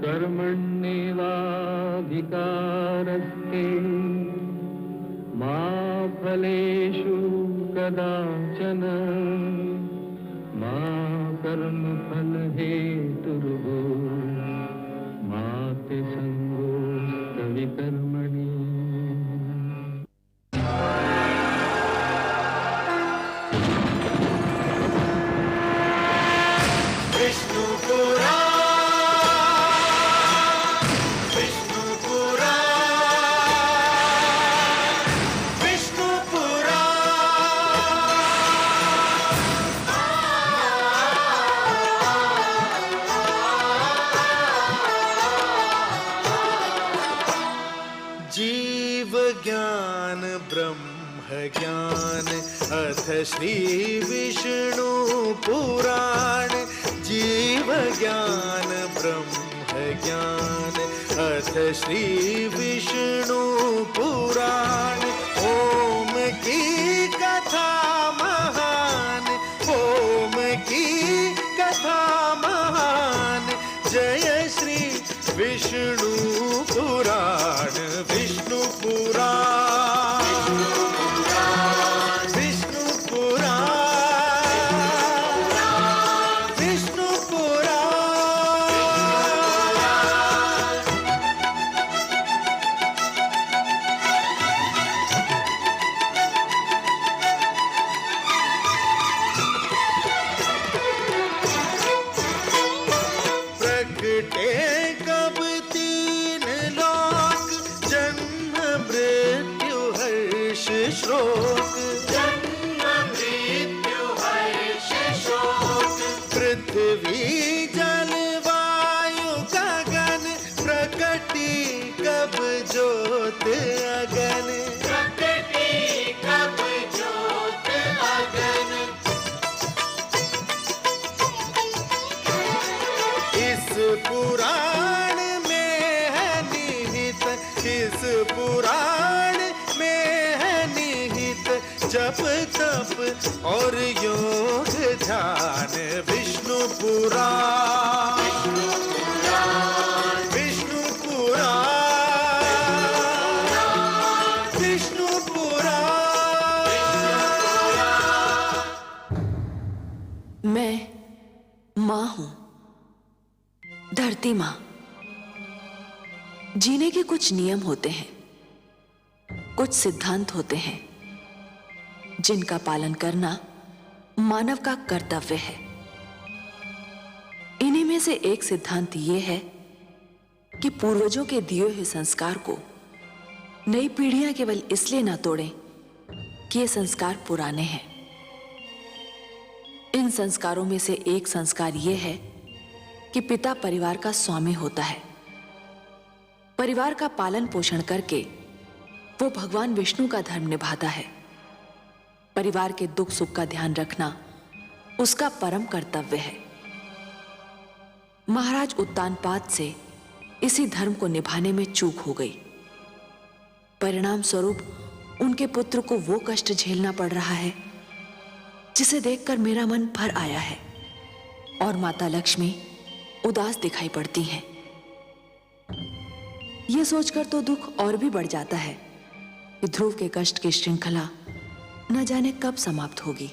कर्मण्येवाधिकारस्ते मा फलेषु कदाचन मा कर्मफलहेतुर्भूः मा ते संगोऽस्त्वविकर्मणि। जीव ज्ञान ब्रह्म ज्ञान अथ श्री विष्णु पुराण। जीव ज्ञान ब्रह्म ज्ञान अथ श्री विष्णु पुराण। ओम की कथा महान, ओम की कथा महान। जय श्री विष्णु पुराण, विष्णु पुराण, विष्णु पुराण, विष्णु पुराण। प्रकटे कब तीन लोक, जन्म मृत्यु हर्ष शोक। जन्म मृत्यु हर्ष शोक। पृथ्वी जल वायु गगन, प्रकटी कब ज्योत अगन। प्रकटी कब ज्योत अगन। इस पुराण में है निहित, इस पुराण में है निहित जप तप और योग ध्यान। विष्णु पुराण, विष्णु पुराण, विष्णु पुराण। मैं माँ हूँ, धरती माँ। जीने के कुछ नियम होते हैं, कुछ सिद्धांत होते हैं जिनका पालन करना मानव का कर्तव्य है। इन्हीं में से एक सिद्धांत यह है कि पूर्वजों के दिए हुए संस्कार को नई पीढ़ियां केवल इसलिए ना तोड़ें कि ये संस्कार पुराने हैं। इन संस्कारों में से एक संस्कार यह है कि पिता परिवार का स्वामी होता है। परिवार का पालन पोषण करके वो भगवान विष्णु का धर्म निभाता है। परिवार के दुख सुख का ध्यान रखना उसका परम कर्तव्य है। महाराज उत्तानपाद से इसी धर्म को निभाने में चूक हो गई। परिणाम स्वरूप उनके पुत्र को वो कष्ट झेलना पड़ रहा है जिसे देखकर मेरा मन भर आया है और माता लक्ष्मी उदास दिखाई पड़ती हैं। यह सोचकर तो दुख और भी बढ़ जाता है कि ध्रुव के कष्ट की श्रृंखला न जाने कब समाप्त होगी।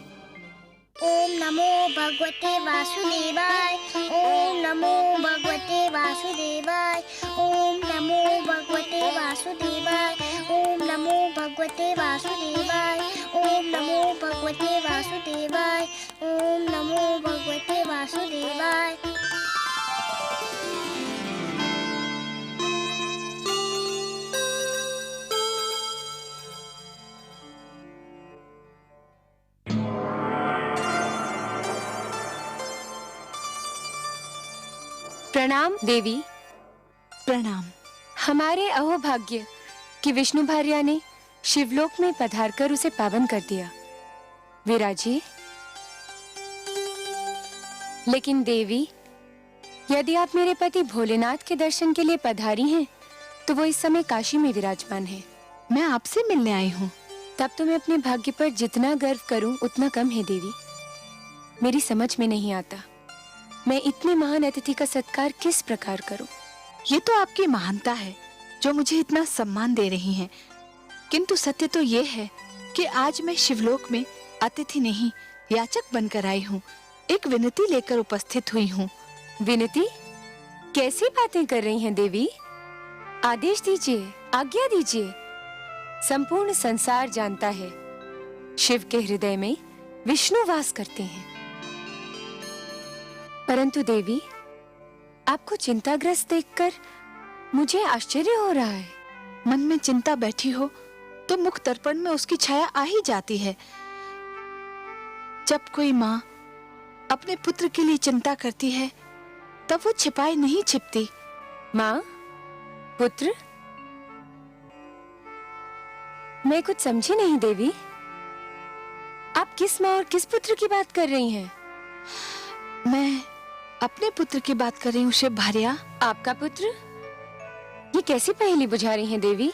ओम नमो भगवते वासुदेवाय, ओम नमो भगवते वासुदेवाय, ओम नमो भगवते वासुदेवाय, ओम नमो भगवते वासुदेवाय, ओम नमो भगवते वासुदेवाय, ओम नमो भगवते वासुदेवाय। प्रणाम देवी। प्रणाम। हमारे अहोभाग्य कि विष्णु भार्या ने शिवलोक में पधारकर उसे पावन कर दिया। विराजिए। लेकिन देवी, यदि आप मेरे पति भोलेनाथ के दर्शन के लिए पधारी हैं, तो वो इस समय काशी में विराजमान है। मैं आपसे मिलने आई हूँ। तब तो मैं अपने भाग्य पर जितना गर्व करूं उतना कम है देवी। मेरी समझ में नहीं आता मैं इतने महान अतिथि का सत्कार किस प्रकार करूं। ये तो आपकी महानता है जो मुझे इतना सम्मान दे रही हैं। किंतु सत्य तो ये है कि आज मैं शिवलोक में अतिथि नहीं याचक बनकर आई हूँ। एक विनती लेकर उपस्थित हुई हूँ। विनती? कैसी बातें कर रही हैं देवी? आदेश दीजिए, आज्ञा दीजिए। संपूर्ण संसार जानता है शिव के हृदय में विष्णु वास करते हैं। परंतु देवी, आपको चिंताग्रस्त देखकर मुझे आश्चर्य हो रहा है। मन में चिंता बैठी हो तो मुख दर्पण में उसकी छाया आ ही जाती है। जब कोई माँ अपने पुत्र के लिए चिंता करती है तब वो छिपाई नहीं छिपती। माँ, पुत्र? मैं कुछ समझी नहीं देवी। आप किस माँ और किस पुत्र की बात कर रही हैं? मैं अपने पुत्र की बात कर रही हूँ शिव भार्या। आपका पुत्र? ये कैसी पहेली बुझा रही हैं देवी?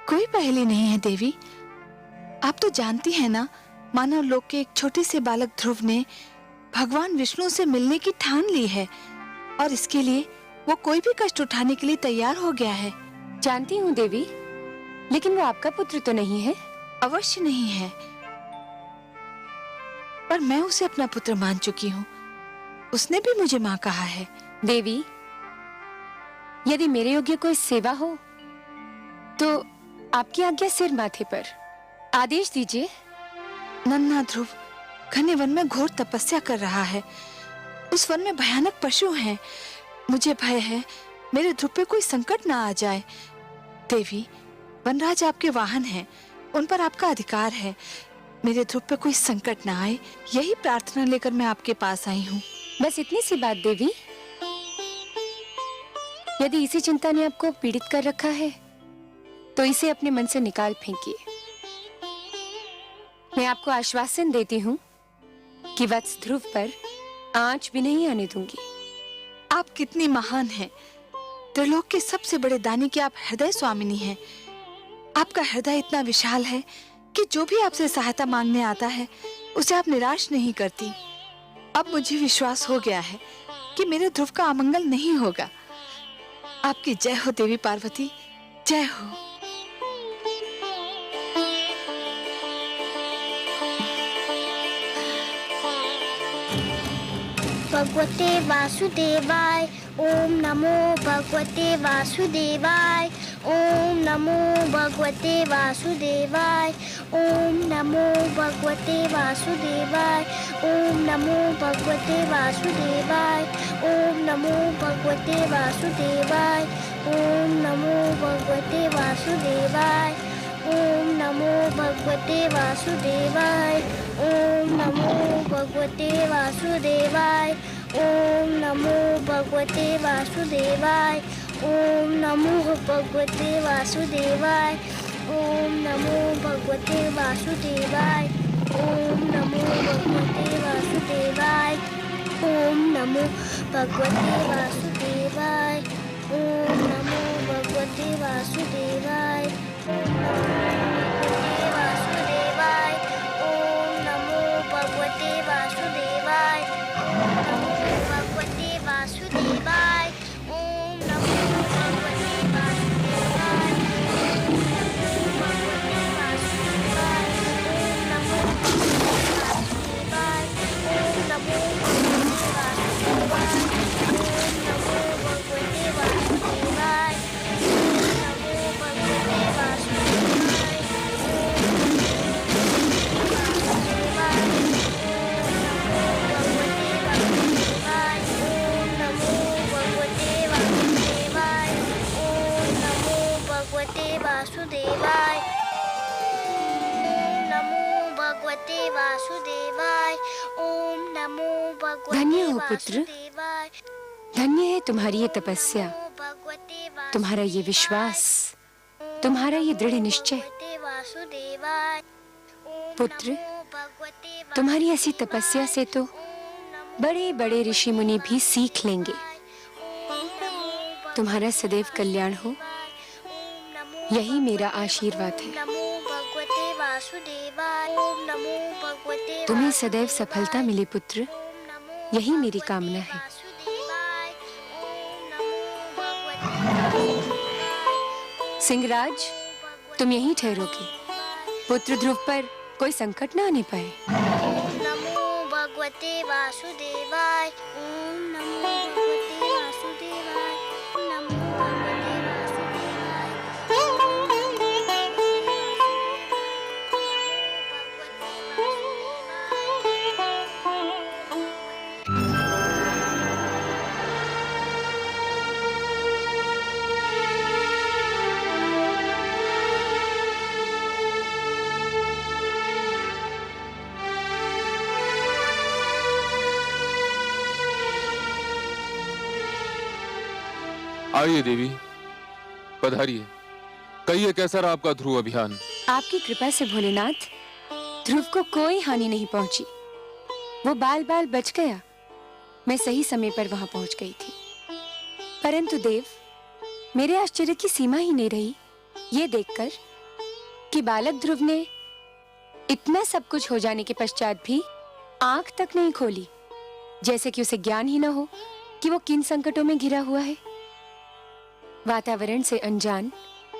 कोई पहेली नहीं है देवी। आप तो जानती हैं ना, मानव लोक के एक छोटे से बालक ध्रुव ने भगवान विष्णु से मिलने की ठान ली है और इसके लिए वो कोई भी कष्ट उठाने के लिए तैयार हो गया है। जानती हूँ देवी, लेकिन वो आपका पुत्र तो नहीं है। अवश्य नहीं है, पर मैं उसे अपना पुत्र मान चुकी हूँ। उसने भी मुझे माँ कहा है। देवी, यदि मेरे योग्य कोई सेवा हो तो आपकी आज्ञा सिर माथे पर। आदेश दीजिए। नन्हा ध्रुव घने वन में घोर तपस्या कर रहा है। उस वन में भयानक पशु हैं। मुझे भय है मेरे ध्रुव पे कोई संकट ना आ जाए। देवी, वनराज आपके वाहन हैं, उन पर आपका अधिकार है। मेरे ध्रुव पे कोई संकट ना आए, यही प्रार्थना लेकर मैं आपके पास आई हूँ। बस इतनी सी बात देवी। यदि इसी चिंता ने आपको पीड़ित कर रखा है तो इसे अपने मन से निकाल फेंकिए। मैं आपको आश्वासन देती हूँ कि वत्स ध्रुव पर आंच भी नहीं आने दूंगी। आप कितनी महान हैं। त्रिलोक के सबसे बड़े दानी की आप हृदय स्वामिनी हैं। आपका हृदय इतना विशाल है कि जो भी आपसे सहायता मांगने आता है उसे आप निराश नहीं करती। अब मुझे विश्वास हो गया है कि मेरे ध्रुव का अमंगल नहीं होगा। आपकी जय हो देवी पार्वती, जय हो। भगवते वासुदेवाय। ओम नमो भगवते वासुदेवाय। ओम नमो भगवते वासुदेवाय। ओम नमो भगवते वासुदेवाय। ओम नमो भगवते वासुदेवाय। ओम नमो भगवते वासुदेवाय। ओम नमो भगवते वासुदेवाय। ओम नमो भगवते वासुदेवाय। ओम नमो भगवते वासुदेवाय। ओम नमो भगवते वासुदेवाय। ओम नमो भगवते वासुदेवाय। ओम नमो भगवते वासुदेवाय। ओम नमो भगवते वासुदेवाय। ओम नमो भगवते वासुदेवाय। ओम नमो भगवते वासुदेवाय। ओम नमो भगवते वासुदेवाय। ओम नमो भगवते वासुदेवाय। वासुदेवाय। ओम नमो भगवते वासुदेवाय। ओम नमो भगवते धन्य हो पुत्र, वासुदेवाय। धन्य है तुम्हारी ये तपस्या, भगवते तुम्हारा ये विश्वास, तुम्हारा ये दृढ़ निश्चय। वासुदेवाय। पुत्र, तुम्हारी ऐसी तपस्या से तो बड़े बड़े ऋषि मुनि भी सीख लेंगे। तुम्हारा सदैव कल्याण हो, यही मेरा आशीर्वाद है। तुम्हें सदैव सफलता मिले पुत्र, यही मेरी कामना है। सिंहराज, तुम यहीं ठहरोगे। पुत्र ध्रुव पर कोई संकट न आने पाए। नमो भगवते वासुदेवाय। ओम नमो भगवते वासुदेवाय। नमो भगवते वासुदेवाय। आइए देवी, पधारिए। कहिए कैसा रहा आपका ध्रुव अभियान? आपकी कृपा से भोलेनाथ, ध्रुव को कोई हानि नहीं पहुंची। वो बाल बाल बच गया। मैं सही समय पर वहां पहुंच गई थी। परंतु देव, मेरे आश्चर्य की सीमा ही नहीं रही ये देखकर कि बालक ध्रुव ने इतना सब कुछ हो जाने के पश्चात भी आंख तक नहीं खोली, जैसे कि उसे ज्ञान ही न हो कि वो किन संकटों में घिरा हुआ है। वातावरण से अनजान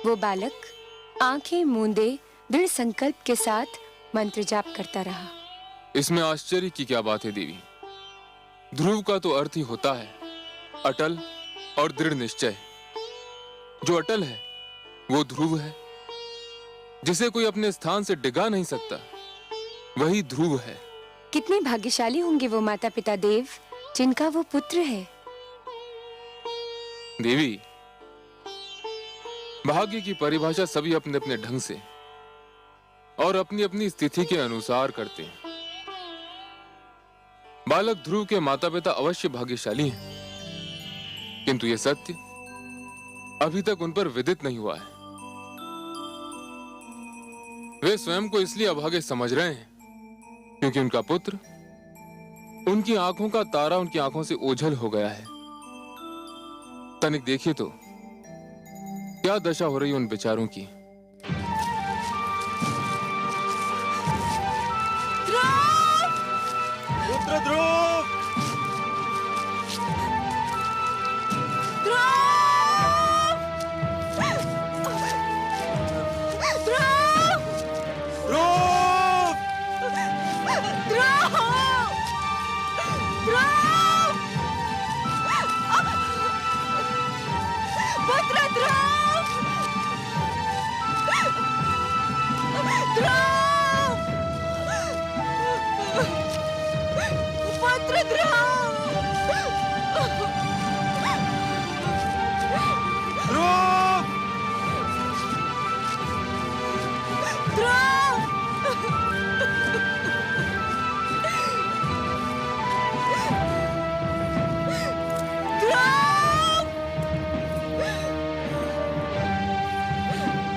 वो बालक आंखें मूंदे दृढ़ संकल्प के साथ मंत्र जाप करता रहा। इसमें आश्चर्य की क्या बात है देवी? ध्रुव का तो अर्थ ही होता है अटल और दृढ़ निश्चय। जो अटल है वो ध्रुव है, जिसे कोई अपने स्थान से डिगा नहीं सकता, वही ध्रुव है। कितने भाग्यशाली होंगे वो माता पिता देव जिनका वो पुत्र है। देवी, भाग्य की परिभाषा सभी अपने अपने ढंग से और अपनी अपनी स्थिति के अनुसार करते हैं। बालक ध्रुव के माता पिता अवश्य भाग्यशाली हैं, किंतु यह सत्य अभी तक उन पर विदित नहीं हुआ है। वे स्वयं को इसलिए अभागे समझ रहे हैं क्योंकि उनका पुत्र, उनकी आंखों का तारा उनकी आंखों से ओझल हो गया है। तनिक देखिए तो क्या दशा हो रही उन बेचारों की।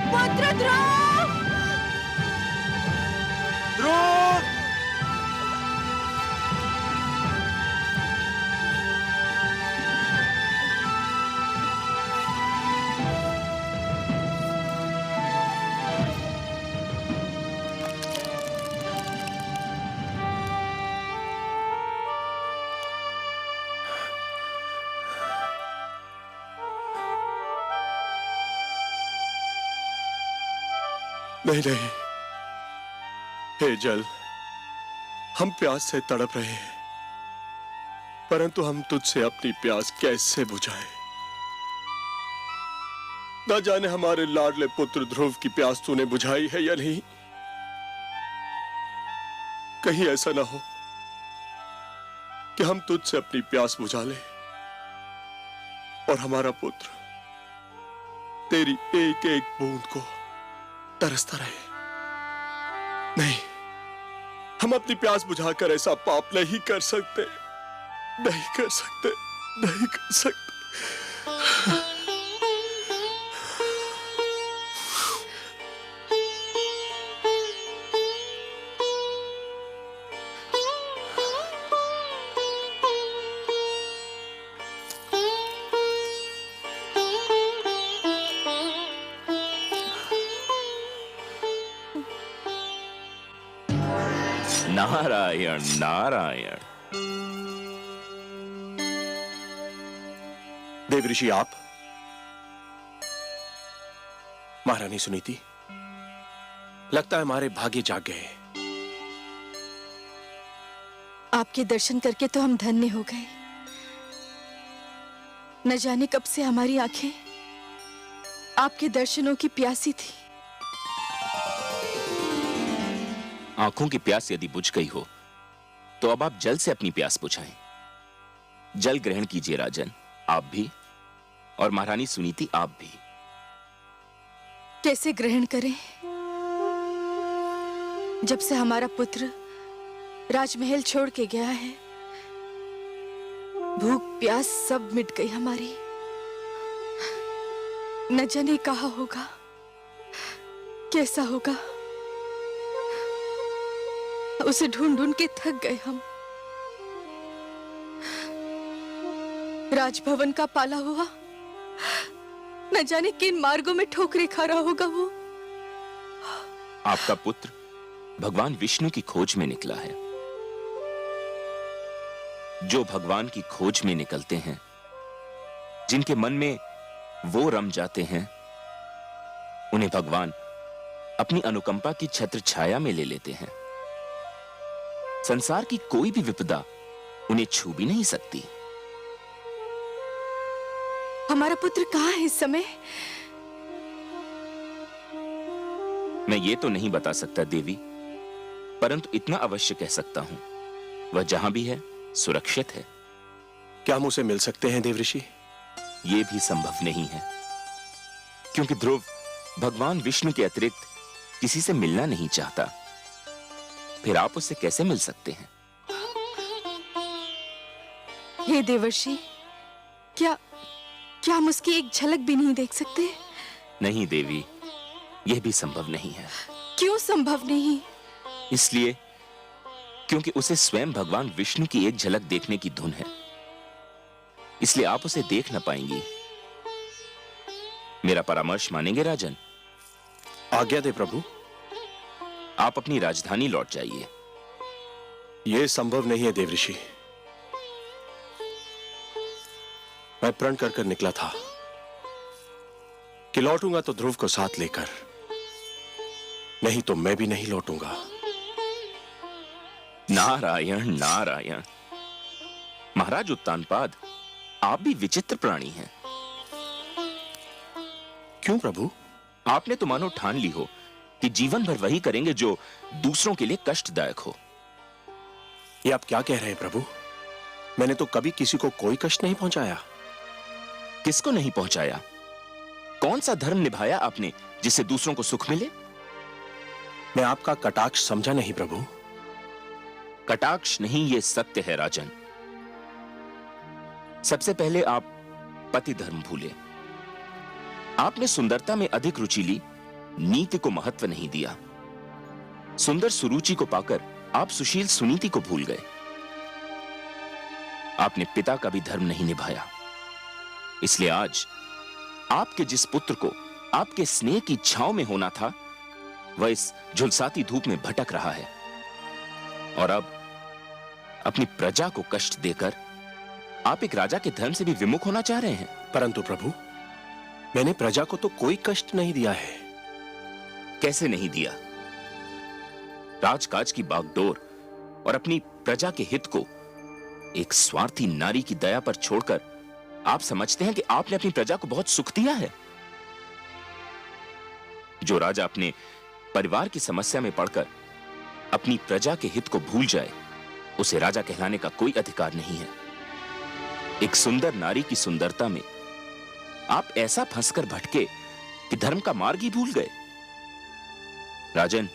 पुत्र ध्रुव, नहीं नहीं, हे जल, हम प्यास से तड़प रहे हैं, परंतु हम तुझसे अपनी प्यास कैसे बुझाएं? न जाने हमारे लाडले पुत्र ध्रुव की प्यास तूने बुझाई है या नहीं। कहीं ऐसा ना हो कि हम तुझसे अपनी प्यास बुझा लें और हमारा पुत्र तेरी एक एक बूंद को तरसता रहे। नहीं, हम अपनी प्यास बुझाकर ऐसा पाप नहीं कर सकते, नहीं कर सकते, नहीं कर सकते। नारायण नारायण। देव ऋषि, आप महारानी सुनीति, लगता है हमारे भाग्य जाग गए। आपके दर्शन करके तो हम धन्य हो गए। न जाने कब से हमारी आंखें आपके दर्शनों की प्यासी थी। आंखों की प्यास यदि बुझ गई हो तो अब आप जल से अपनी प्यास बुझाएं। जल ग्रहण कीजिए राजन, आप भी, और महारानी सुनीति आप भी। कैसे ग्रहण करें? जब से हमारा पुत्र राजमहल छोड़ के गया है, भूख प्यास सब मिट गई हमारी। न जाने कहा होगा, कैसा होगा, उसे ढूंढ ढूंढ के थक गए हम। राजभवन का पाला हुआ न जाने किन मार्गों में ठोकरे खा रहा होगा वो। आपका पुत्र भगवान विष्णु की खोज में निकला है। जो भगवान की खोज में निकलते हैं, जिनके मन में वो रम जाते हैं, उन्हें भगवान अपनी अनुकंपा की छत्र छाया में ले लेते हैं। संसार की कोई भी विपदा उन्हें छू भी नहीं सकती। हमारा पुत्र कहाँ है इस समय? मैं ये तो नहीं बता सकता देवी, परंतु इतना अवश्य कह सकता हूं, वह जहां भी है सुरक्षित है। क्या हम उसे मिल सकते हैं देवऋषि? यह भी संभव नहीं है, क्योंकि ध्रुव भगवान विष्णु के अतिरिक्त किसी से मिलना नहीं चाहता। फिर आप उससे कैसे मिल सकते हैं? हे देवर्षि, क्या हम उसकी एक झलक भी नहीं देख सकते? नहीं देवी, यह भी संभव नहीं है। क्यों संभव नहीं? इसलिए क्योंकि उसे स्वयं भगवान विष्णु की एक झलक देखने की धुन है, इसलिए आप उसे देख न पाएंगी। मेरा परामर्श मानेंगे राजन? आज्ञा दे प्रभु। आप अपनी राजधानी लौट जाइए। यह संभव नहीं है देवऋषि। मैं प्रण कर कर निकला था कि लौटूंगा तो ध्रुव को साथ लेकर, नहीं तो मैं भी नहीं लौटूंगा। नारायण नारायण। महाराज उत्तानपाद, आप भी विचित्र प्राणी हैं। क्यों प्रभु? आपने तो मानो ठान ली हो कि जीवन भर वही करेंगे जो दूसरों के लिए कष्टदायक हो। ये आप क्या कह रहे हैं प्रभु? मैंने तो कभी किसी को कोई कष्ट नहीं पहुंचाया। किसको नहीं पहुंचाया? कौन सा धर्म निभाया आपने जिससे दूसरों को सुख मिले? मैं आपका कटाक्ष समझा नहीं प्रभु। कटाक्ष नहीं, ये सत्य है राजन। सबसे पहले आप पति धर्म भूले। आपने सुंदरता में अधिक रुचि ली, नीति को महत्व नहीं दिया। सुंदर सुरुचि को पाकर आप सुशील सुनीति को भूल गए। आपने पिता का भी धर्म नहीं निभाया। इसलिए आज आपके जिस पुत्र को आपके स्नेह की छांव में होना था, वह इस झुलसाती धूप में भटक रहा है। और अब अपनी प्रजा को कष्ट देकर आप एक राजा के धर्म से भी विमुख होना चाह रहे हैं। परंतु प्रभु, मैंने प्रजा को तो कोई कष्ट नहीं दिया है। कैसे नहीं दिया? राजकाज की बागडोर और अपनी प्रजा के हित को एक स्वार्थी नारी की दया पर छोड़कर आप समझते हैं कि आपने अपनी प्रजा को बहुत सुख दिया है। जो राजा अपने परिवार की समस्या में पड़कर अपनी प्रजा के हित को भूल जाए, उसे राजा कहलाने का कोई अधिकार नहीं है। एक सुंदर नारी की सुंदरता में आप ऐसा फंसकर भटके कि धर्म का मार्ग ही भूल गए। राजन,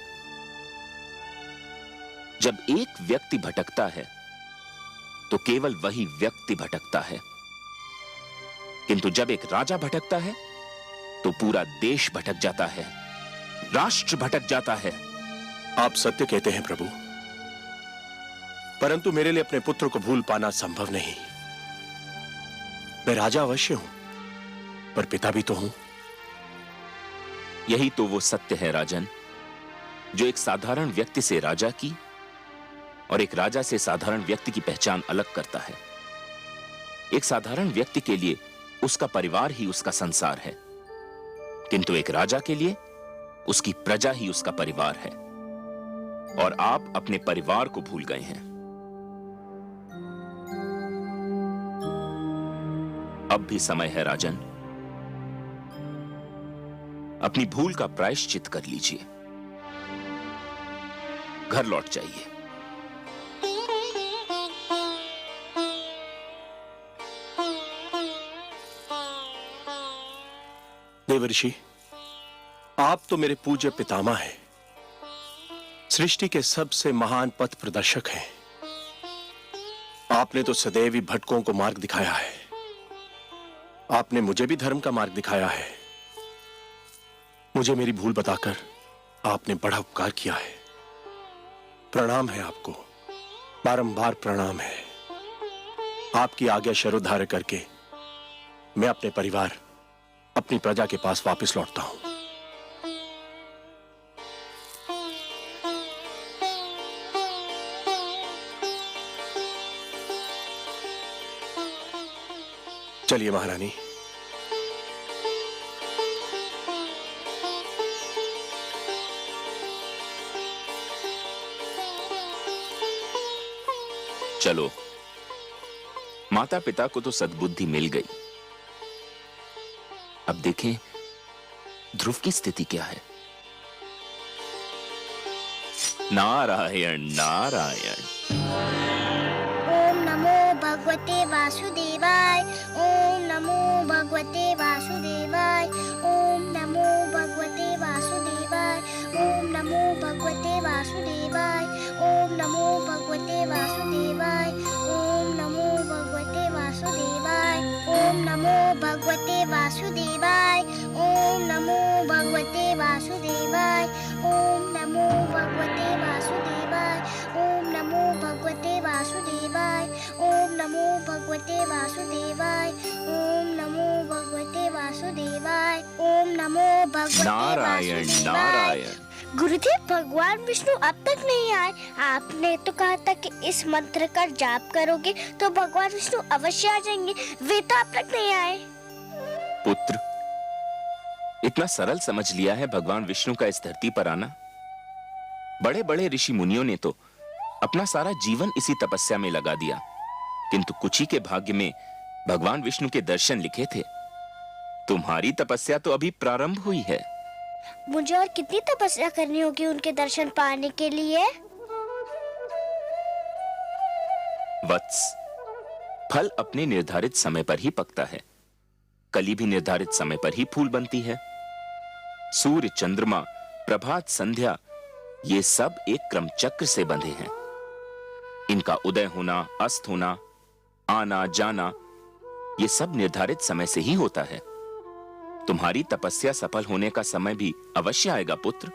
जब एक व्यक्ति भटकता है तो केवल वही व्यक्ति भटकता है, किंतु जब एक राजा भटकता है तो पूरा देश भटक जाता है, राष्ट्र भटक जाता है। आप सत्य कहते हैं प्रभु, परंतु मेरे लिए अपने पुत्र को भूल पाना संभव नहीं। मैं राजा अवश्य हूं, पर पिता भी तो हूं। यही तो वो सत्य है राजन, जो एक साधारण व्यक्ति से राजा की और एक राजा से साधारण व्यक्ति की पहचान अलग करता है। एक साधारण व्यक्ति के लिए उसका परिवार ही उसका संसार है, किंतु एक राजा के लिए उसकी प्रजा ही उसका परिवार है, और आप अपने परिवार को भूल गए हैं। अब भी समय है राजन, अपनी भूल का प्रायश्चित कर लीजिए, घर लौट जाइए। देवर्षि, आप तो मेरे पूज्य पितामह हैं, सृष्टि के सबसे महान पथ प्रदर्शक हैं। आपने तो सदैव ही भटकों को मार्ग दिखाया है। आपने मुझे भी धर्म का मार्ग दिखाया है। मुझे मेरी भूल बताकर आपने बड़ा उपकार किया है। प्रणाम है आपको, बारंबार प्रणाम है। आपकी आज्ञा शरोधार्य करके मैं अपने परिवार, अपनी प्रजा के पास वापस लौटता हूं। चलिए महारानी। चलो, माता पिता को तो सद्बुद्धि मिल गई। अब देखें ध्रुव की स्थिति क्या है। नारायण नारायण। ओम नमो भगवते वासुदेवाय। ओम नमो भगवते वासुदेवाय। ओम नमो भगवते वासुदेवाय। ओम नमो भगवते वासुदेवाय। ओम नमो भगवते वासुदेवाय। ओम नमो भगवते वासुदेवाय। ओम नमो भगवते वासुदेवाय। ओम नमो भगवते वासुदेवाय। ओम नमो भगवते वासुदेवाय। ओम नमो भगवते वासुदेवाय। ओम नमो भगवते वासुदेवाय। ओम नमो भगवते वासुदेवाय। ओम नमो भगवते नारायण वासुदेवाय। नारायण। गुरुदेव, भगवान विष्णु अब तक नहीं आए। आपने तो कहा था कि इस मंत्र का जाप करोगे तो भगवान विष्णु अवश्य आ जाएंगे। वे तो अब तक नहीं आए। पुत्र, इतना सरल समझ लिया है भगवान विष्णु का इस धरती पर आना? बड़े बड़े ऋषि मुनियों ने तो अपना सारा जीवन इसी तपस्या में लगा दिया, किंतु कुछ ही के भाग्य में भगवान विष्णु के दर्शन लिखे थे। तुम्हारी तपस्या तो अभी प्रारंभ हुई है। मुझे और कितनी तपस्या करनी होगी उनके दर्शन पाने के लिए? वत्स, फल अपने निर्धारित समय पर ही पकता है। कली भी निर्धारित समय पर ही फूल बनती है। सूर्य, चंद्रमा, प्रभात, संध्या, ये सब एक क्रम चक्र से बंधे हैं। इनका उदय होना, अस्त होना, आना जाना, ये सब निर्धारित समय से ही होता है। तुम्हारी तपस्या सफल होने का समय भी अवश्य आएगा पुत्र,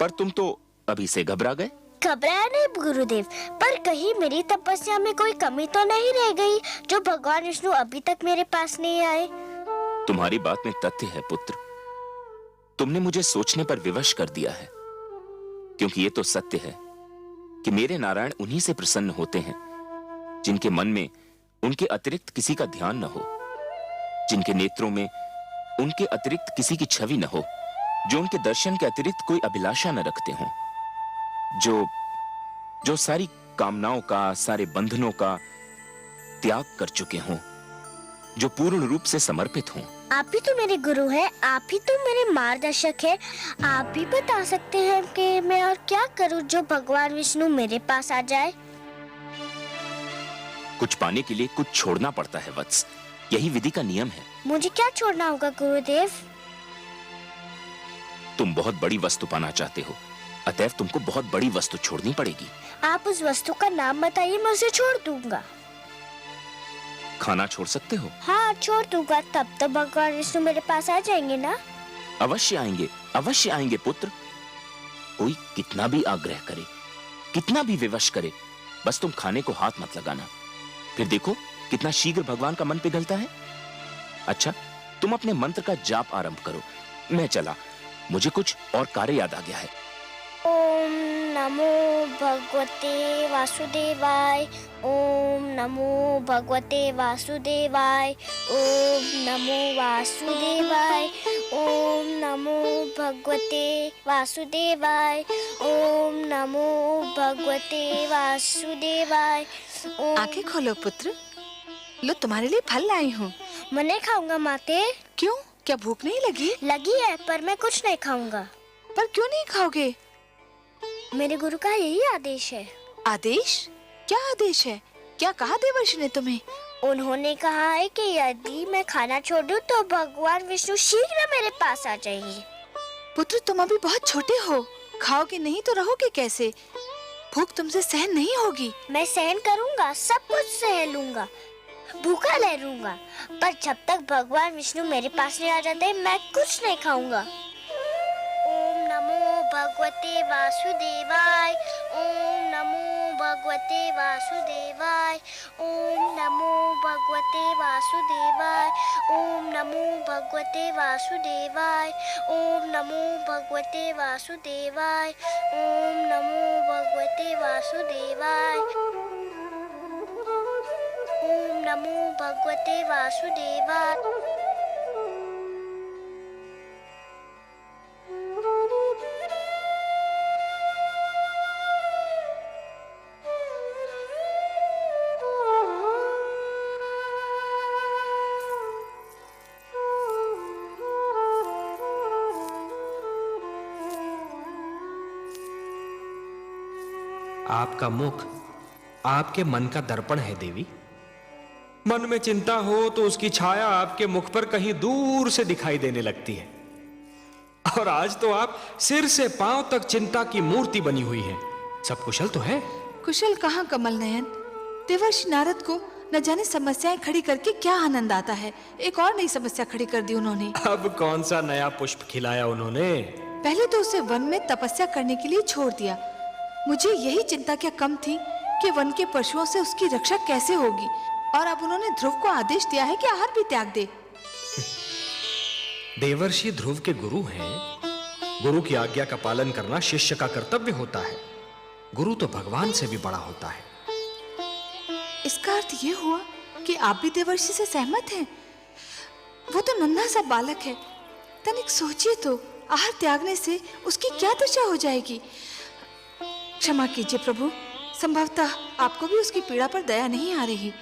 पर तुम तो अभी से घबरा गए। घबराया नहीं गुरुदेव, पर कहीं मेरी तपस्या में कोई कमी तो नहीं रह गई जो भगवान विष्णु अभी तक मेरे पास नहीं आए? तुम्हारी बात में तथ्य है पुत्र। तुमने मुझे सोचने पर विवश कर दिया है, क्योंकि ये तो सत्य है कि मेरे नारायण उन्हीं से प्रसन्न होते हैं जिनके मन में उनके अतिरिक्त किसी का ध्यान न हो, जिनके नेत्रों में उनके अतिरिक्त किसी की छवि न हो, जो उनके दर्शन के अतिरिक्त कोई अभिलाषा न रखते हों, जो सारी कामनाओं का, सारे बंधनों का त्याग कर चुके हों, जो पूर्ण रूप से समर्पित हों। आप ही तो मेरे गुरु हैं, आप ही तो मेरे मार्गदर्शक हैं। आप भी बता सकते हैं कि मैं और क्या करूं जो भगवान विष्णु मेरे पास आ जाए? कुछ पाने के लिए कुछ छोड़ना पड़ता है वत्स, यही विधि का नियम है। मुझे क्या छोड़ना होगा गुरुदेव? तुम बहुत बड़ी वस्तु पाना चाहते हो, अतएव तुमको बहुत बड़ी वस्तु छोड़नी पड़ेगी। आप उस वस्तु का नाम बताइए, मैं उसे छोड़ दूंगा। खाना छोड़ सकते हो? हाँ, छोड़ दूंगा। तब तो भगवान विष्णु मेरे पास आ जाएंगे ना? अवश्य आएंगे, अवश्य आएंगे पुत्र। कोई कितना भी आग्रह करे, कितना भी विवश करे, बस तुम खाने को हाथ मत लगाना। फिर देखो कितना शीघ्र भगवान का मन पिघलता है। अच्छा, तुम अपने मंत्र का जाप आरंभ करो, मैं चला, मुझे कुछ और कार्य याद आ गया है। ओम नमो भगवते वासुदेवाय। ओम नमो भगवते वासुदेवाय। ओम नमो वासुदेवाय। ओम नमो भगवते वासुदेवाय। ओम नमो भगवते वासुदेवाय। आंखें खोलो पुत्र, लो तुम्हारे लिए फल लाई हूँ। मैं नहीं खाऊंगा माते। क्यों, क्या भूख नहीं लगी? लगी है पर मैं कुछ नहीं खाऊंगा। पर क्यों नहीं खाओगे? मेरे गुरु का यही आदेश है। आदेश? क्या आदेश है? क्या कहा देवर्षि ने तुम्हें? उन्होंने कहा है कि यदि मैं खाना छोड़ दूं तो भगवान विष्णु शीघ्र मेरे पास आ जाएंगे। पुत्र तुम अभी बहुत छोटे हो, खाओगे नहीं तो रहोगे कैसे? भूख तुमसे सहन नहीं होगी। मैं सहन करूंगा, सब कुछ सह लूंगा, भूखा रह लूंगा, पर जब तक भगवान विष्णु मेरे पास नहीं आ जाते मैं कुछ नहीं खाऊंगा। ओम नमो भगवते वासुदेवाय। ओम नमो भगवते वासुदेवाय। ओम नमो भगवते वासुदेवाय। ओम नमो भगवते वासुदेवाय। ओम नमो भगवते वासुदेवाय। ओम नमो भगवते वासुदेवाय। ओम नमो भगवते वासुदेवाय। आपका मुख आपके मन का दर्पण है देवी। मन में चिंता हो तो उसकी छाया आपके मुख पर कहीं दूर से दिखाई देने लगती है। और आज तो आप सिर से पांव तक चिंता की मूर्ति बनी हुई हैं। सब कुशल तो है? कुशल कहाँ कमल नयन, देवर्षि नारद को न जाने समस्याएं खड़ी करके क्या आनंद आता है। एक और नई समस्या खड़ी कर दी उन्होंने। अब कौन सा नया पुष्प खिलाया उन्होंने? पहले तो उसे वन में तपस्या करने के लिए छोड़ दिया। मुझे यही चिंता क्या कम थी कि वन के पशुओं से उसकी रक्षा कैसे होगी। और अब उन्होंने ध्रुव को आदेश दिया है कि आहार भी त्याग दे। देवर्षि ध्रुव के गुरु हैं। गुरु की आज्ञा का पालन करना शिष्य का कर्तव्य होता है। गुरु तो भगवान से भी बड़ा होता है। इसका अर्थ ये हुआ कि आप भी देवर्षि से सहमत हैं? वो तो नन्हा सा बालक है, तनिक सोचिए तो, आहार त्यागने से उसकी क्या दशा हो जाएगी। क्षमा कीजिए प्रभु, संभवतः आपको भी उसकी पीड़ा पर दया नहीं आ रही।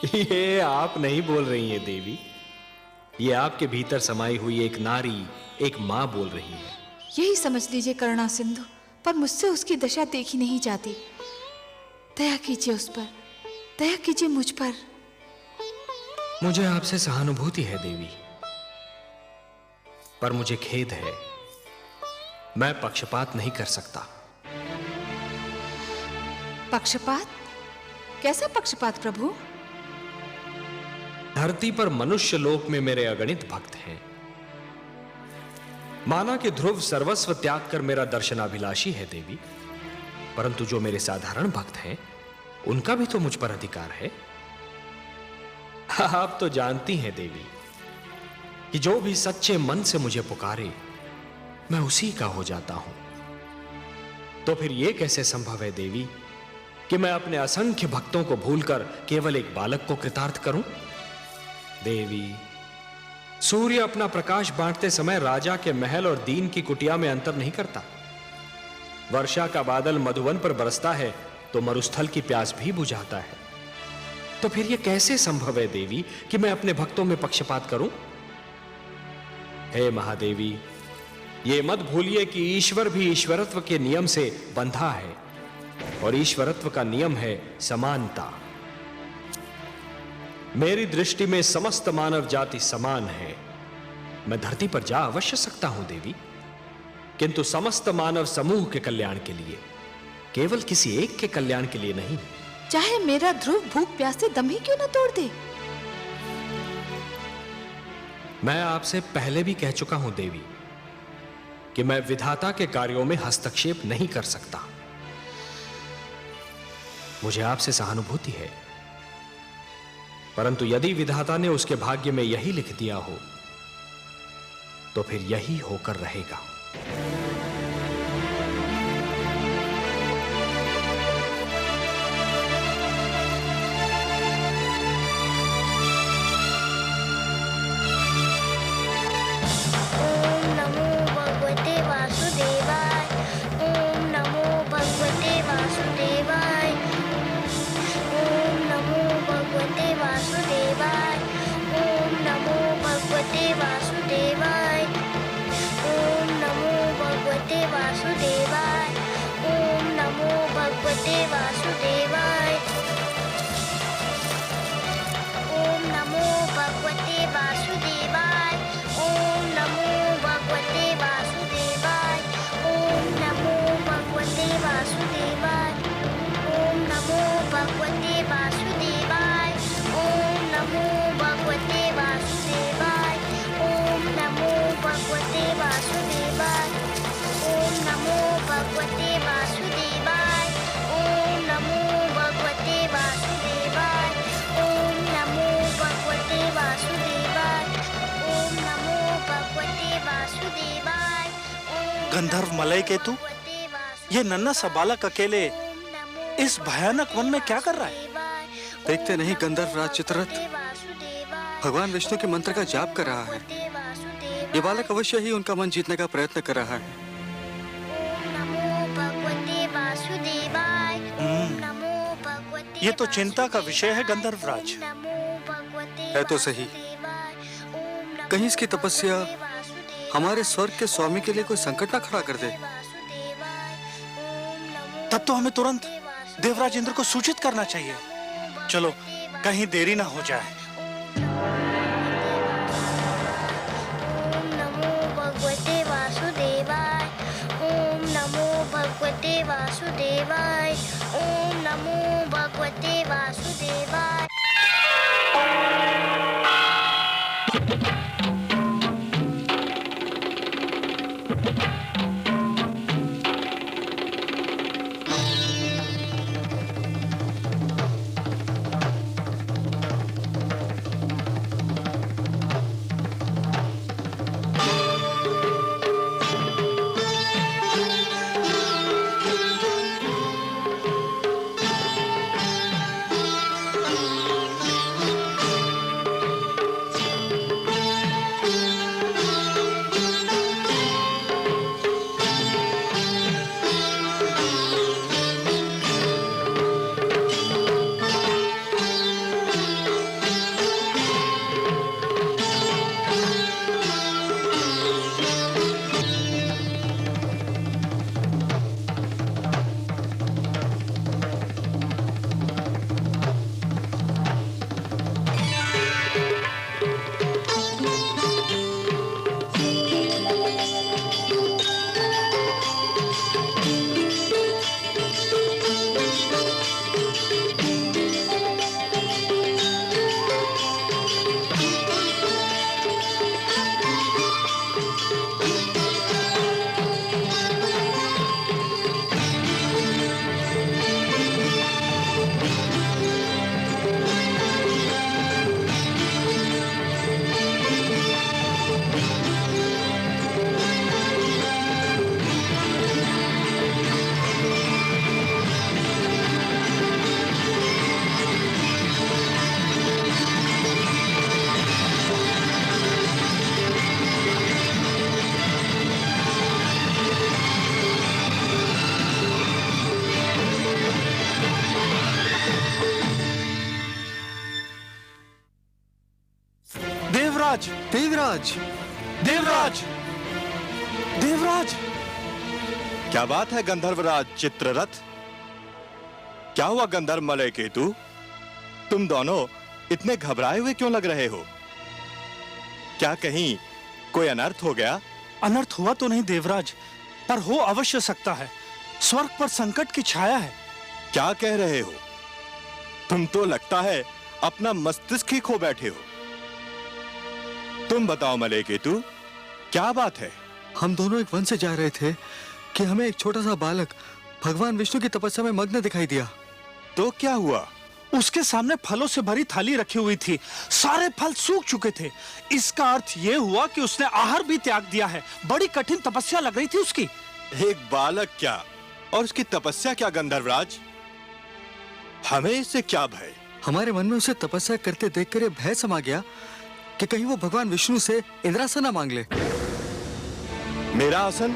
ये आप नहीं बोल रही हैं देवी, ये आपके भीतर समाई हुई एक नारी, एक मां बोल रही है। यही समझ लीजिए करुणा सिंधु, पर मुझसे उसकी दशा देखी नहीं जाती। दया कीजिए उस पर, दया कीजिए मुझ पर। मुझे आपसे सहानुभूति है देवी, पर मुझे खेद है, मैं पक्षपात नहीं कर सकता। पक्षपात? कैसा पक्षपात प्रभु? धरती पर मनुष्य लोक में मेरे अगणित भक्त हैं। माना कि ध्रुव सर्वस्व त्याग कर मेरा दर्शनाभिलाषी है देवी, परंतु जो मेरे साधारण भक्त हैं उनका भी तो मुझ पर अधिकार है। आप तो जानती हैं देवी कि जो भी सच्चे मन से मुझे पुकारे मैं उसी का हो जाता हूं। तो फिर यह कैसे संभव है देवी कि मैं अपने असंख्य भक्तों को भूलकर केवल एक बालक को कृतार्थ करूं? देवी, सूर्य अपना प्रकाश बांटते समय राजा के महल और दीन की कुटिया में अंतर नहीं करता। वर्षा का बादल मधुवन पर बरसता है तो मरुस्थल की प्यास भी बुझाता है। तो फिर यह कैसे संभव है देवी कि मैं अपने भक्तों में पक्षपात करूं? हे महादेवी, ये मत भूलिए कि ईश्वर भी ईश्वरत्व के नियम से बंधा है, और ईश्वरत्व का नियम है समानता। मेरी दृष्टि में समस्त मानव जाति समान है। मैं धरती पर जा अवश्य सकता हूं देवी, किंतु समस्त मानव समूह के कल्याण के लिए, केवल किसी एक के कल्याण के लिए नहीं। चाहे मेरा ध्रुव भूख प्यास से दम ही क्यों न तोड़ दे। मैं आपसे पहले भी कह चुका हूं देवी कि मैं विधाता के कार्यों में हस्तक्षेप नहीं कर सकता। मुझे आपसे सहानुभूति है, परंतु यदि विधाता ने उसके भाग्य में यही लिख दिया हो तो फिर यही होकर रहेगा। गंधर्व मलय केतु, ये नन्हा सा बालक अकेले इस भयानक वन में क्या कर रहा है? देखते नहीं गंधर्व राज चित्ररथ भगवान विष्णु के मंत्र का जाप कर रहा है। ये बालक अवश्य ही उनका मन जीतने का प्रयत्न कर रहा है। ये तो चिंता का विषय है गंधर्व राज। है तो सही, कहीं इसकी तपस्या हमारे स्वर्ग के स्वामी के लिए कोई संकट ना खड़ा कर दे। तब तो हमें तुरंत देवराज इंद्र को सूचित करना चाहिए। चलो, कहीं देरी ना हो जाए। ओम नमो भगवते वासुदेवाय, ओम नमो भगवते वासुदेवाय, ओम नमो भगवते वासुदेवाय। देवराज, देवराज, देवराज, देवराज! क्या बात है गंधर्वराज चित्ररथ? क्या हुआ गंधर्व मलय केतु? तुम दोनों इतने घबराए हुए क्यों लग रहे हो? क्या कहीं कोई अनर्थ हो गया? अनर्थ हुआ तो नहीं देवराज, पर हो अवश्य सकता है। स्वर्ग पर संकट की छाया है। क्या कह रहे हो? तुम तो लगता है अपना मस्तिष्क ही खो बैठे हो। तुम बताओ मलय केतु, क्या बात है? हम दोनों एक वन से जा रहे थे कि हमें एक छोटा सा बालक भगवान विष्णु की तपस्या में मग्न दिखाई दिया। तो क्या हुआ? उसके सामने फलों से भरी थाली रखी हुई थी। सारे फल सूख चुके थे। इसका अर्थ यह हुआ कि उसने आहार भी त्याग दिया है। बड़ी कठिन तपस्या लग रही थी उसकी। एक बालक क्या और उसकी तपस्या क्या गंधर्वराज? हमें इससे क्या भय? हमारे मन में उसे तपस्या करते देखकर ये भय समा गया कि कहीं वो भगवान विष्णु से इंद्रासन ना मांग ले। मेरा आसन?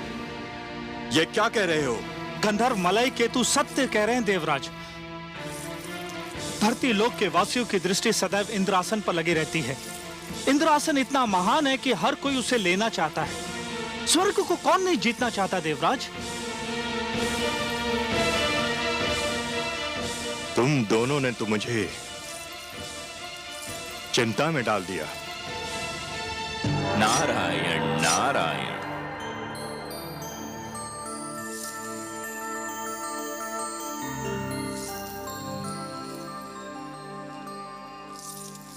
ये क्या कह रहे हो? गंधर्व मलय केतु सत्य कह रहे हैं देवराज। धरती लोक के वासियों की दृष्टि सदैव इंद्रासन पर लगी रहती है। इंद्रासन इतना महान है कि हर कोई उसे लेना चाहता है। स्वर्ग को कौन नहीं जीतना चाहता देवराज? तुम दोनों ने तो मुझे चिंता में डाल दिया। नारायण नारायण।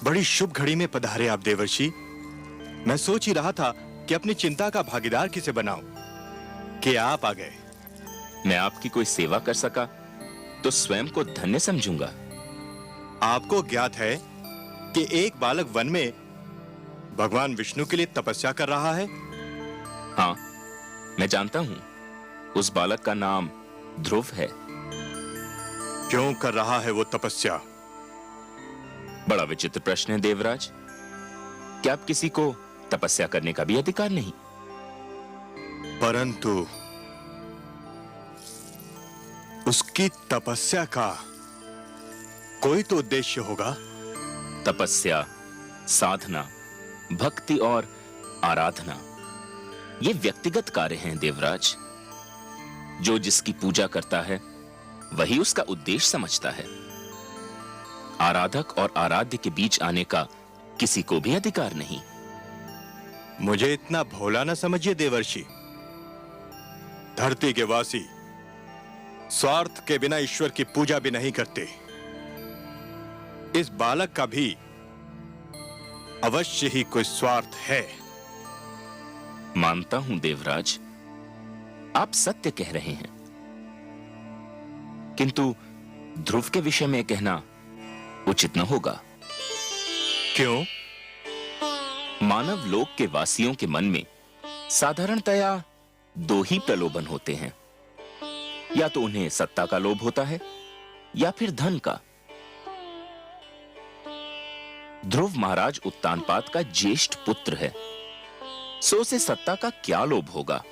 बड़ी शुभ घड़ी में पधारे आप देवर्षि। मैं सोच ही रहा था कि अपनी चिंता का भागीदार किसे बनाऊं कि आप आ गए। मैं आपकी कोई सेवा कर सका तो स्वयं को धन्य समझूंगा। आपको ज्ञात है कि एक बालक वन में भगवान विष्णु के लिए तपस्या कर रहा है? हाँ, मैं जानता हूं। उस बालक का नाम ध्रुव है। क्यों कर रहा है वो तपस्या? बड़ा विचित्र प्रश्न है देवराज। क्या आप किसी को तपस्या करने का भी अधिकार नहीं? परंतु उसकी तपस्या का कोई तो उद्देश्य होगा। तपस्या, साधना, भक्ति और आराधना ये व्यक्तिगत कार्य हैं देवराज। जो जिसकी पूजा करता है वही उसका उद्देश्य समझता है। आराधक और आराध्य के बीच आने का किसी को भी अधिकार नहीं। मुझे इतना भोला न समझिए देवर्षि। धरती के वासी स्वार्थ के बिना ईश्वर की पूजा भी नहीं करते। इस बालक का भी अवश्य ही कोई स्वार्थ है। मानता हूं देवराज, आप सत्य कह रहे हैं, किंतु ध्रुव के विषय में कहना उचित न होगा। क्यों? मानव लोक के वासियों के मन में साधारणतया दो ही प्रलोभन होते हैं। या तो उन्हें सत्ता का लोभ होता है या फिर धन का। ध्रुव महाराज उत्तानपाद का ज्येष्ठ पुत्र है, सो उसे सत्ता का क्या लोभ होगा?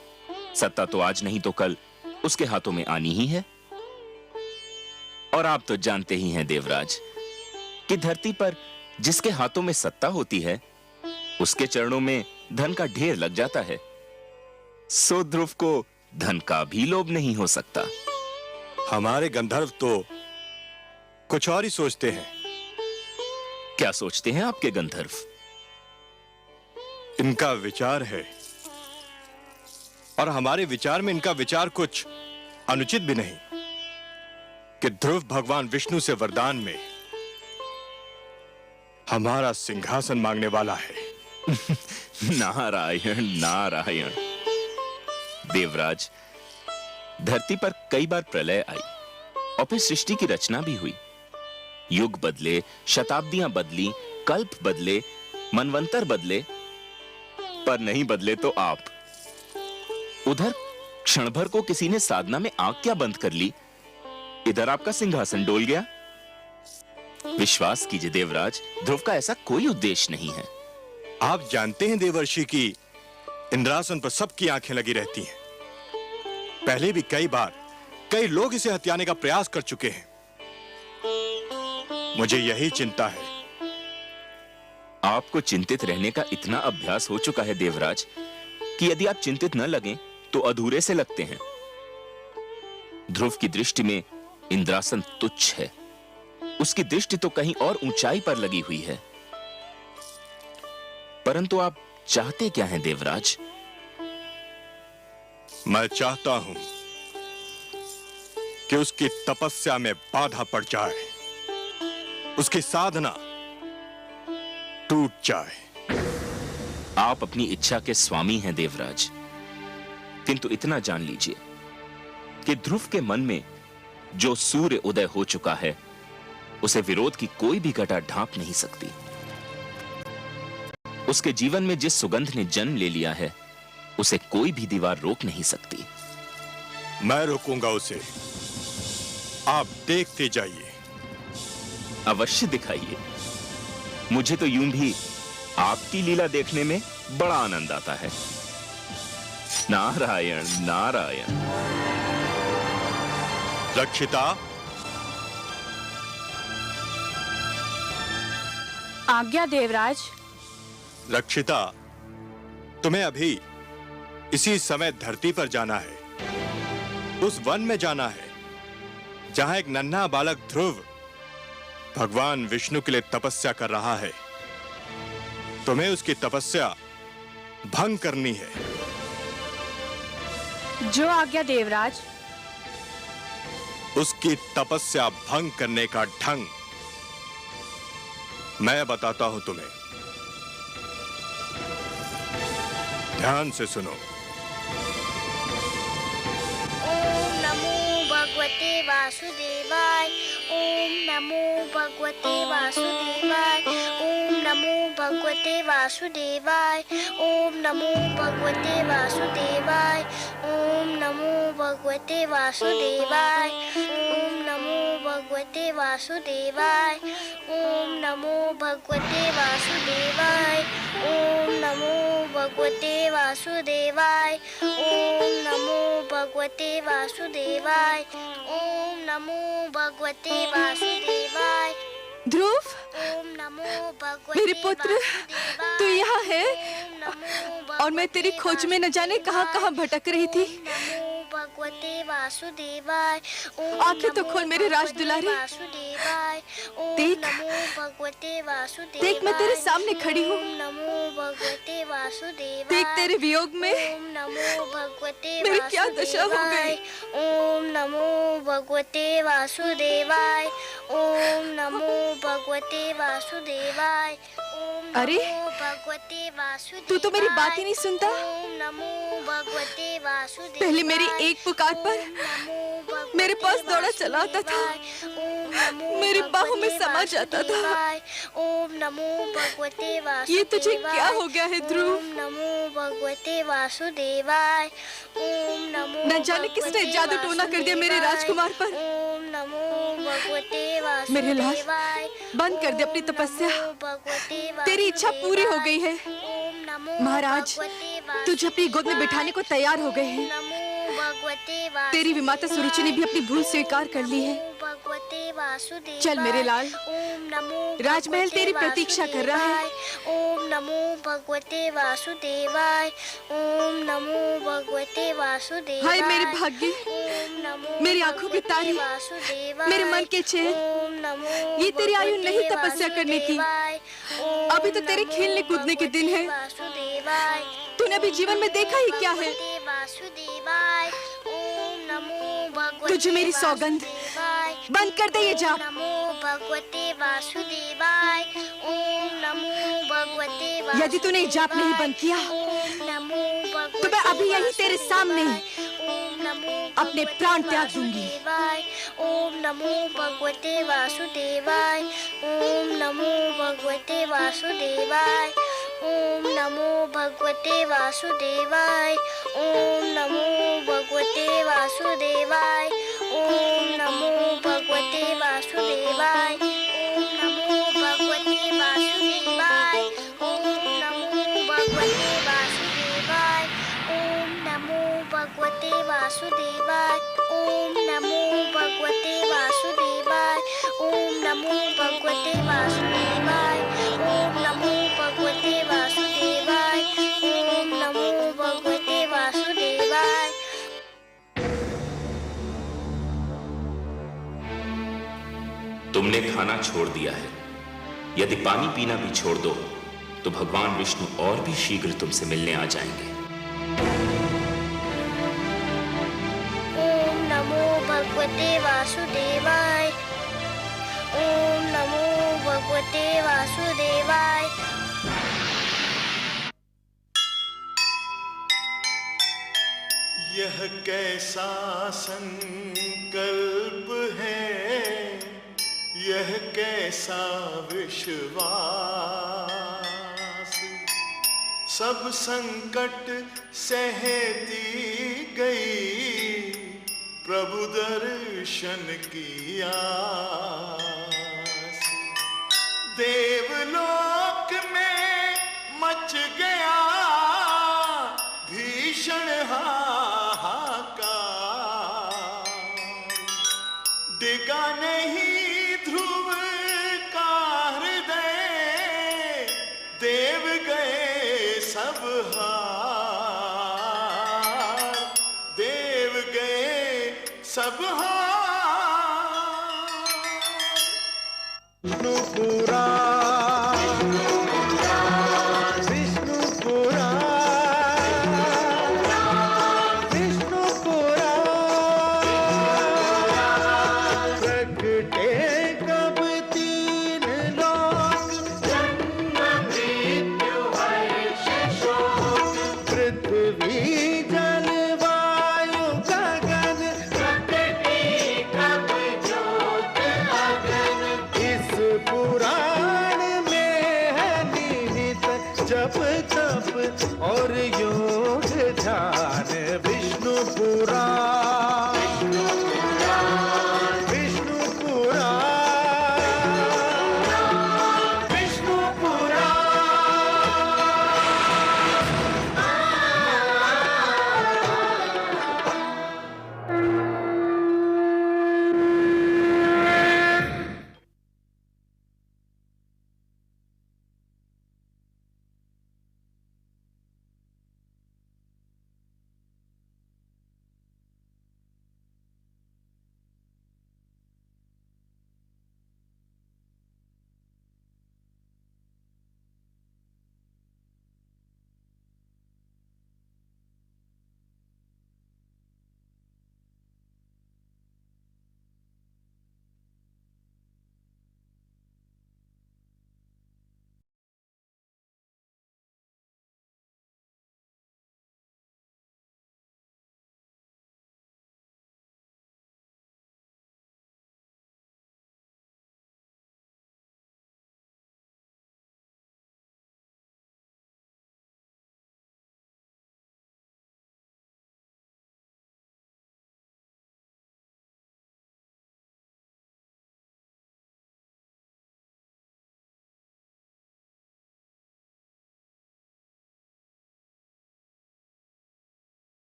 सत्ता तो आज नहीं तो कल उसके हाथों में आनी ही है। और आप तो जानते ही हैं देवराज कि धरती पर जिसके हाथों में सत्ता होती है उसके चरणों में धन का ढेर लग जाता है। सो ध्रुव को धन का भी लोभ नहीं हो सकता। हमारे गंधर्व तो कुछ और ही सोचते हैं। क्या सोचते हैं आपके गंधर्व? इनका विचार है, और हमारे विचार में इनका विचार कुछ अनुचित भी नहीं, कि ध्रुव भगवान विष्णु से वरदान में हमारा सिंहासन मांगने वाला है। नारायण नारायण। देवराज, धरती पर कई बार प्रलय आई और फिर सृष्टि की रचना भी हुई। युग बदले, शताब्दियां बदली, कल्प बदले, मनवंतर बदले, पर नहीं बदले तो आप। उधर क्षण भर को किसी ने साधना में आंख क्या बंद कर ली, इधर आपका सिंहासन डोल गया। विश्वास कीजिए देवराज, ध्रुव का ऐसा कोई उद्देश्य नहीं है। आप जानते हैं देवर्षि की इंद्रासन पर सबकी आंखें लगी रहती हैं। पहले भी कई बार कई लोग इसे हत्याने का प्रयास कर चुके हैं। मुझे यही चिंता है। आपको चिंतित रहने का इतना अभ्यास हो चुका है देवराज कि यदि आप चिंतित न लगें तो अधूरे से लगते हैं। ध्रुव की दृष्टि में इंद्रासन तुच्छ है। उसकी दृष्टि तो कहीं और ऊंचाई पर लगी हुई है। परंतु आप चाहते क्या हैं देवराज? मैं चाहता हूं कि उसकी तपस्या में बाधा पड़ जाए, उसकी साधना टूट जाए। आप अपनी इच्छा के स्वामी हैं देवराज, किंतु इतना जान लीजिए कि ध्रुव के मन में जो सूर्य उदय हो चुका है उसे विरोध की कोई भी घटा ढांप नहीं सकती। उसके जीवन में जिस सुगंध ने जन्म ले लिया है उसे कोई भी दीवार रोक नहीं सकती। मैं रोकूंगा उसे, आप देखते जाइए। अवश्य दिखाइए। मुझे तो यूं भी आपकी लीला देखने में बड़ा आनंद आता है। नारायण नारायण। रक्षिता, आज्ञा देवराज। रक्षिता, तुम्हें अभी इसी समय धरती पर जाना है, उस वन में जाना है जहां एक नन्हा बालक ध्रुव भगवान विष्णु के लिए तपस्या कर रहा है। तुम्हें उसकी तपस्या भंग करनी है। जो आज्ञा देवराज। उसकी तपस्या भंग करने का ढंग मैं बताता हूं तुम्हें। ध्यान से सुनो। ओम नमो भगवते वासुदेवाय। ओम नमो भगवते वासुदेवाय। ओम नमो भगवते वासुदेवाय। ओम नमो भगवते वासुदेवाय। ओम नमो भगवते वासुदेवाय। ओम नमो भगवते वासुदेवाय। ओम नमो भगवते वासुदेवाय। ओम नमो भगवते वासुदेवाय। ओम नमो भगवते वासुदेवाय। ओम नमो भगवते वासुदेवाय। ध्रुव, ओम नमो भगवते मेरे पुत्र, तू यहाँ है और मैं तेरी खोज में न जाने कहाँ भटक रही थी। भगवते वासुदेवाय। आंखें तो खोल मेरे राज दुलारे। देख, भगवते वासुदेवाय। देख मैं तेरे सामने खड़ी हूँ। नमो भगवते वासुदेवाय। देख तेरे वियोग में नमो भगवते मेरी क्या दशा हो गई। ओम नमो भगवते वासुदेवाय। ओम नमो भगवते वासुदेवाय। अरे, भगवते वासुदेवाय। तू तो मेरी बात ही नहीं सुनता। ओम नमो भगवते वासुदेवाय। पहले मेरी एक पुकार पर मेरे पास दौड़ा चला आता था, मेरी बाहों में समा जाता था। ओम नमो भगवते वासुदेवाय। ये तुझे क्या हो गया है ध्रुव? ओम नमो भगवते वासुदेवाय। ओम नमो न जाने किसने जादू टोना कर दिया मेरे राजकुमार पर। ओम नमो भगवते वासुदेवाय। मेरे लाल, बंद कर दे अपनी तपस्या। तेरी इच्छा पूरी हो गई है। महाराज, तुझे अपनी गोद में बिठाने को तैयार हो गए हैं। तेरी विमाता सुरुचि ने भी अपनी भूल स्वीकार कर ली है। चल मेरे लाल, राजमहल तेरी प्रतीक्षा कर रहा है। ओम नमो भगवते वासुदेवाय। ओम नमो भगवते वासुदेवाय। हाय मेरे भाग्य, मेरी आंखों के तारे, मेरे मन के चैन। ये तेरी आयु नहीं तपस्या करने की, अभी तो तेरे खेलने कूदने के दिन है। तूने अभी जीवन में देखा ही क्या है। तुझे मेरी सौगंध, बंद कर दे ये जाप। नमो भगवते वासुदेवाय। ओम नमो भगवते वासुदेवाय। यदि तूने जाप नहीं बंद किया तो मैं अभी यही तेरे सामने अपने प्राण त्याग दूंगी। ओम नमो भगवते वासुदेवाय। ओम नमो भगवते वासुदेवाय। ओम नमो भगवते वासुदेवाय। ओम नमो भगवते वासुदेवाय। ओम नमो भगवते वासुदेवाय। ओम नमो भगवते वासुदेवाय। ओम नमो भगवते वासुदेवाय। ओम नमो भगवते वासुदेवाय। ओम नमो भगवते वासुदेवाय। ओम नमो भगवते वासुदेवाय। ओम नमो भगवते वासुदेवाय। ओम नमो भगवते वासुदेवाय। तुमने खाना छोड़ दिया है। यदि पानी पीना भी छोड़ दो तो भगवान विष्णु और भी शीघ्र तुमसे मिलने आ जाएंगे। ओम नमो भगवते वासुदेवाय। ओम नमो भगवते वासुदेवाय। यह कैसा संकल्प है, यह कैसा विश्वास। सब संकट सहती गई, प्रभु दर्शन की आस। देवलोक में मच गया भीषण हाहाकार। डिगा नहीं ध्रुव